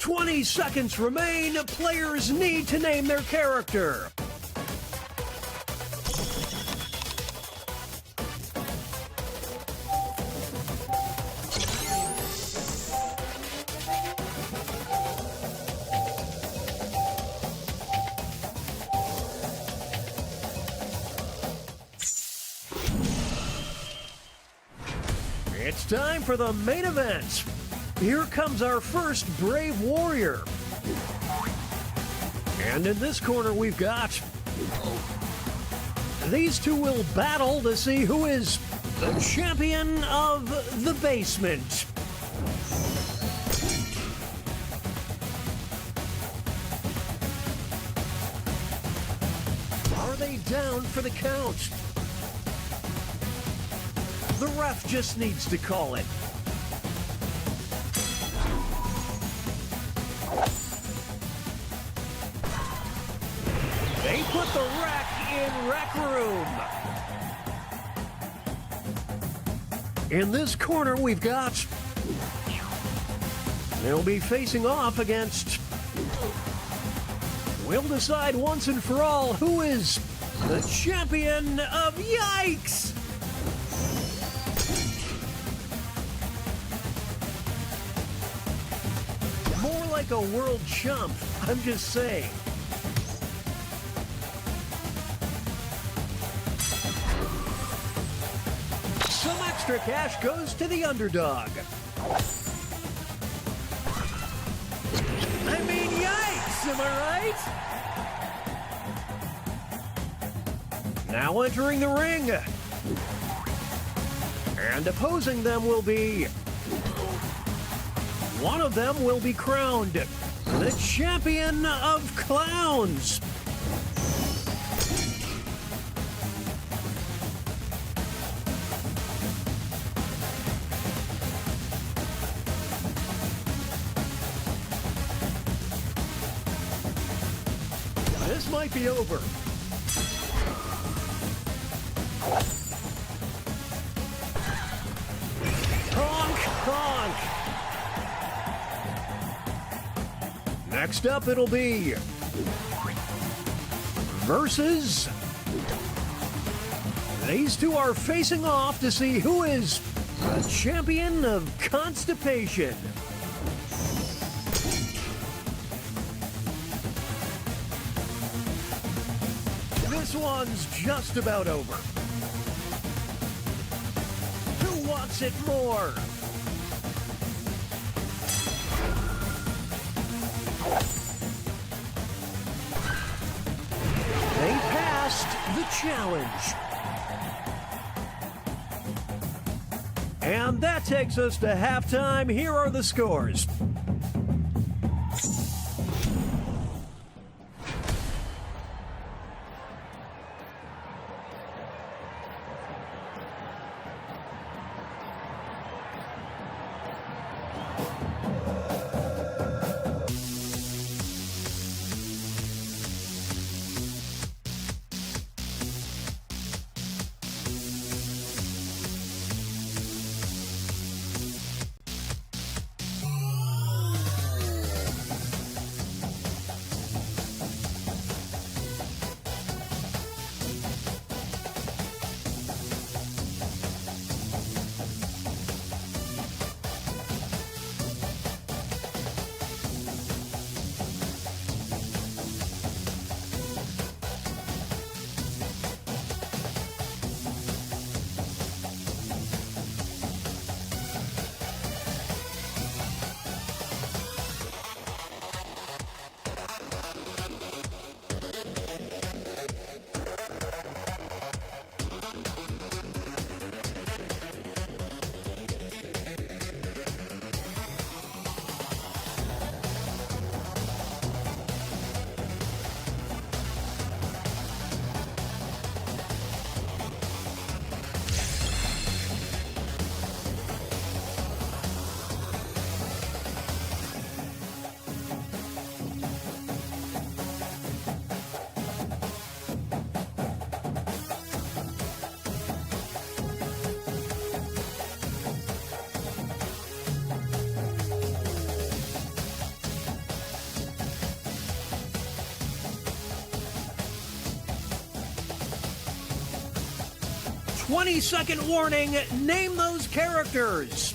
"20 seconds remain. Players need to name their character." It's time for the main event. Here comes our first Brave Warrior. And in this corner, we've got... These two will battle to see who is the champion of the basement. Are they down for the count? The ref just needs to call it. They put the Wreck in Rec Room. In this corner, we've got... They'll be facing off against... We'll decide once and for all who is the champion of Yikes! More like a world chump, I'm just saying. Some extra cash goes to the underdog. I mean, yikes, am I right? Now entering the ring. And opposing them will be... One of them will be crowned the champion of clowns. This might be over. Honk, honk. Next up, it'll be versus. These two are facing off to see who is the champion of constipation. This one's just about over. Who wants it more? They passed the challenge. And that takes us to halftime. Here are the scores. "20-second warning, name those characters."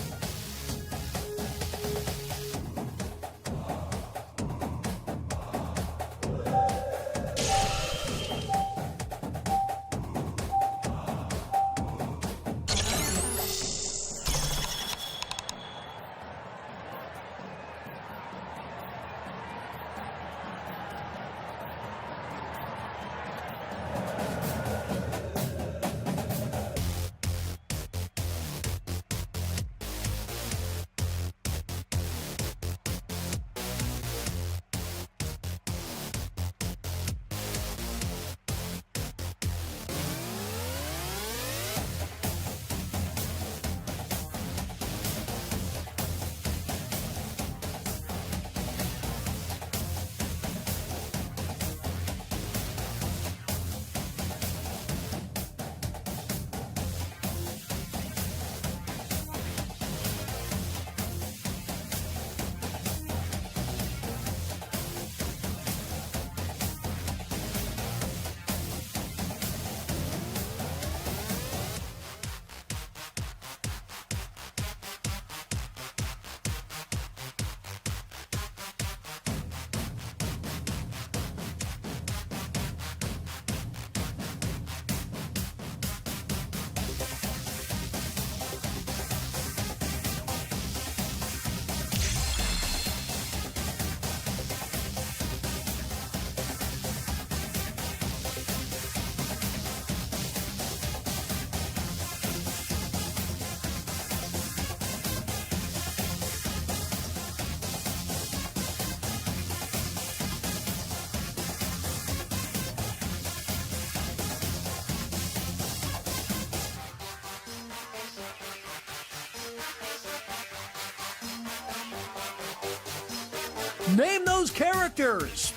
Name those characters.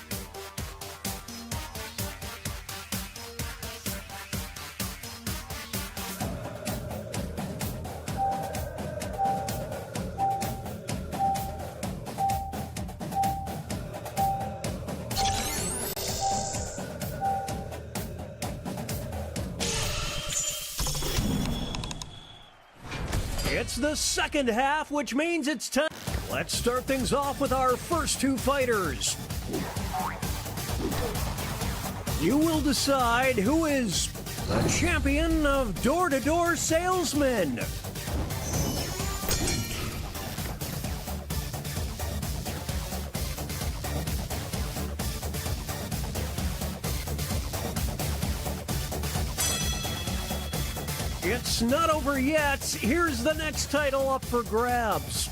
It's the second half, which means it's time. Let's start things off with our first two fighters. You will decide who is the champion of door-to-door salesman. It's not over yet. Here's the next title up for grabs.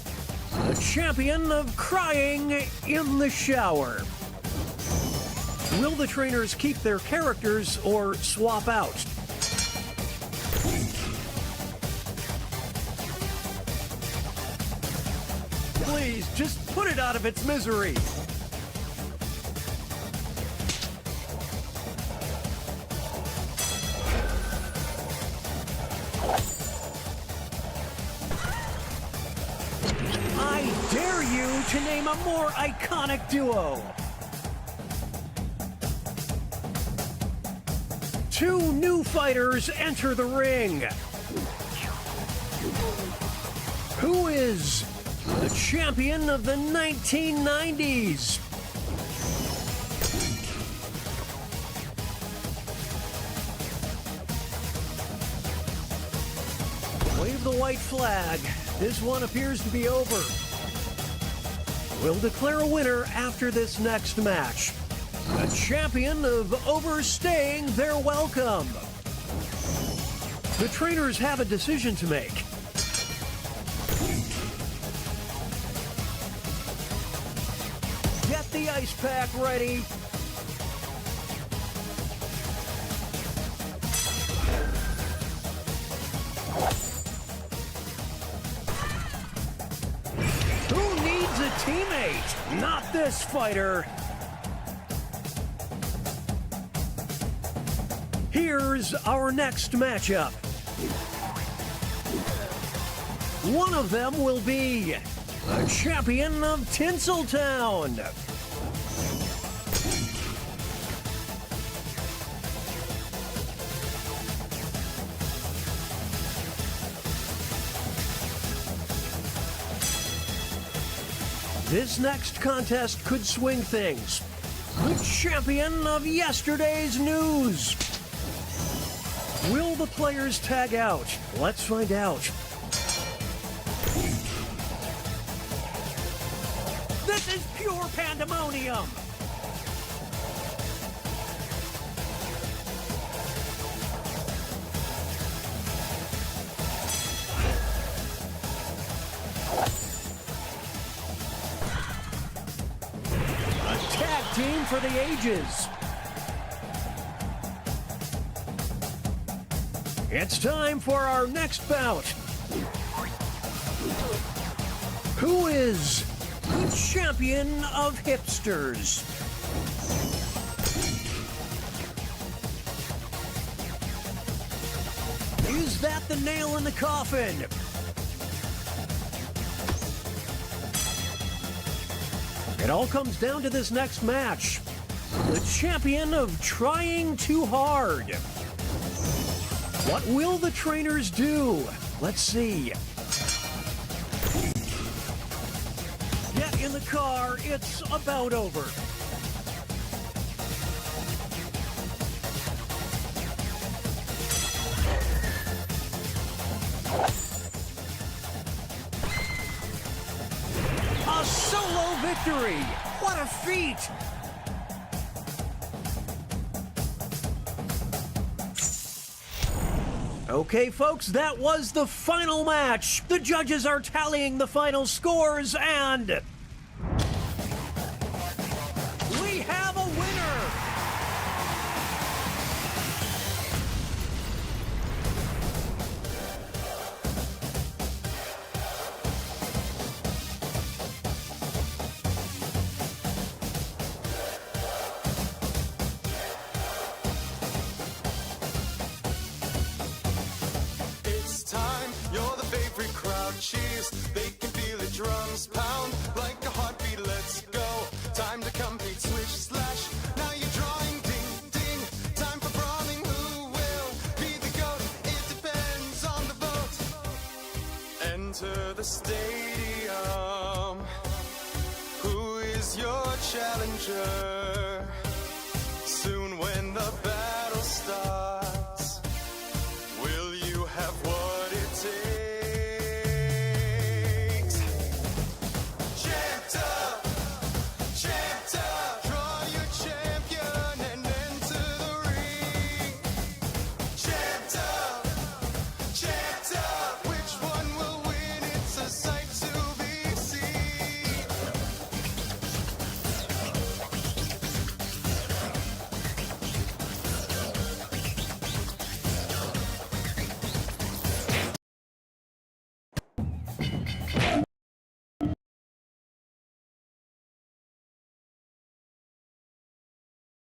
The champion of crying in the shower. Will the trainers keep their characters or swap out? Please, just put it out of its misery. I dare you to name a more iconic duo. Two new fighters enter the ring. Who is the champion of the 1990s? Wave the white flag. This one appears to be over. We'll declare a winner after this next match. The champion of overstaying their welcome. The trainers have a decision to make. Get the ice pack ready. Who needs a teammate? Not this fighter. Here's our next matchup. One of them will be the champion of Tinseltown. This next contest could swing things. The champion of yesterday's news. Will the players tag out? Let's find out. This is pure pandemonium. A tag team for the ages. It's time for our next bout. Who is the champion of hipsters? Is that the nail in the coffin? It all comes down to this next match. The champion of trying too hard. What will the trainers do? Let's see. Get in the car, it's about over. A solo victory! What a feat! Okay, folks, that was the final match. The judges are tallying the final scores, and we have a winner! cheers. They can feel the drums pound like a heartbeat. Let's go. Time to compete. Switch, slash. Now you're drawing. Ding, ding. Time for brawling. Who will be the GOAT? It depends on the vote. Enter the stadium. Who is your challenger?